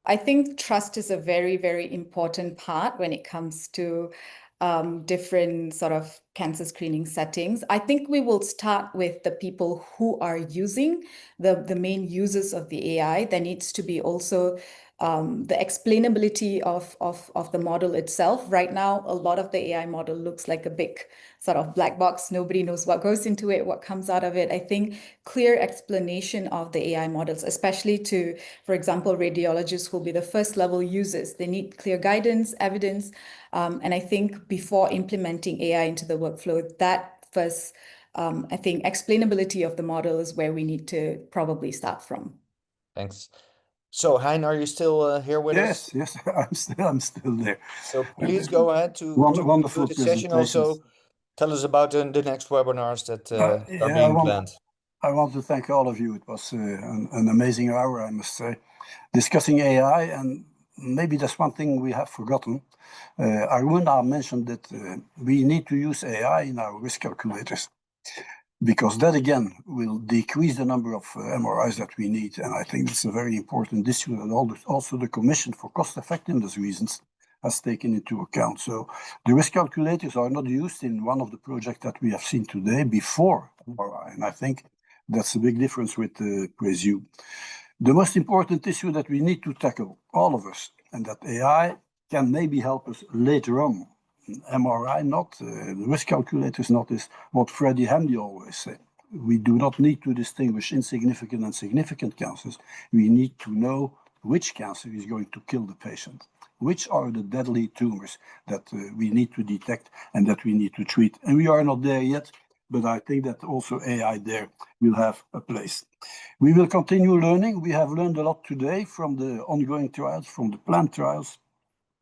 I think trust is a very, very important part when it comes to different sort of cancer screening settings. I think we will start with the people who are using the main users of the AI. There needs to be also the explainability of the model itself. Right now, a lot of the AI model looks like a big sort of black box. Nobody knows what goes into it, what comes out of it. I think clear explanation of the AI models, especially to, for example, radiologists will be the first level users. They need clear guidance, evidence. And I think before implementing AI into the workflow, that first, I think explainability of the model is where we need to probably start from. Thanks. So, Hein, are you still here with us? Yes, I'm still there. So please go ahead to wonderful the session. Also, tell us about the next webinars that are being planned. I want to thank all of you. It was an amazing hour, I must say, discussing AI. And maybe that's one thing we have forgotten. Aruna mentioned that we need to use AI in our risk calculators, because that again will decrease the number of MRIs that we need. And I think it's a very important issue, and also the Commission for cost effectiveness reasons has taken into account. So the risk calculators are not used in one of the projects that we have seen today before MRI. And I think that's a big difference with PRAISE-U. The most important issue that we need to tackle, all of us, and that AI can maybe help us later on. MRI not, the risk calculators not, is what Freddie Hamdy always said. We do not need to distinguish insignificant and significant cancers. We need to know which cancer is going to kill the patient, which are the deadly tumors that we need to detect and that we need to treat. And we are not there yet, but I think that also AI there will have a place. We will continue learning. We have learned a lot today from the ongoing trials, from the planned trials.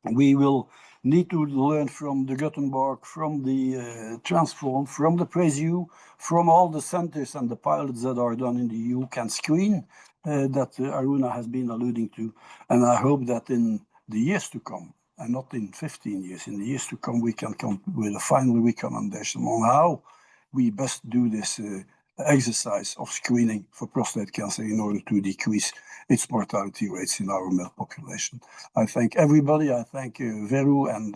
We will need to learn from the Gothenburg, from the TRANSFORM, from the PRAISE-U, from all the centers and the pilots that are done in the EU can screen that Aruna has been alluding to. And I hope that in the years to come, and not in 15 years, in the years to come, we can come with a final recommendation on how we best do this exercise of screening for prostate cancer in order to decrease its mortality rates in our male population. I thank everybody. I thank Veru and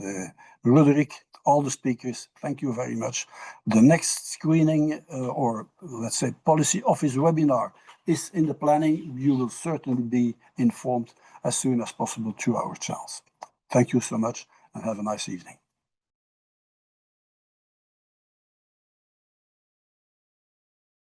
Roderick, all the speakers. Thank you very much. The next screening or let's say policy office webinar is in the planning. You will certainly be informed as soon as possible through our channels. Thank you so much and have a nice evening.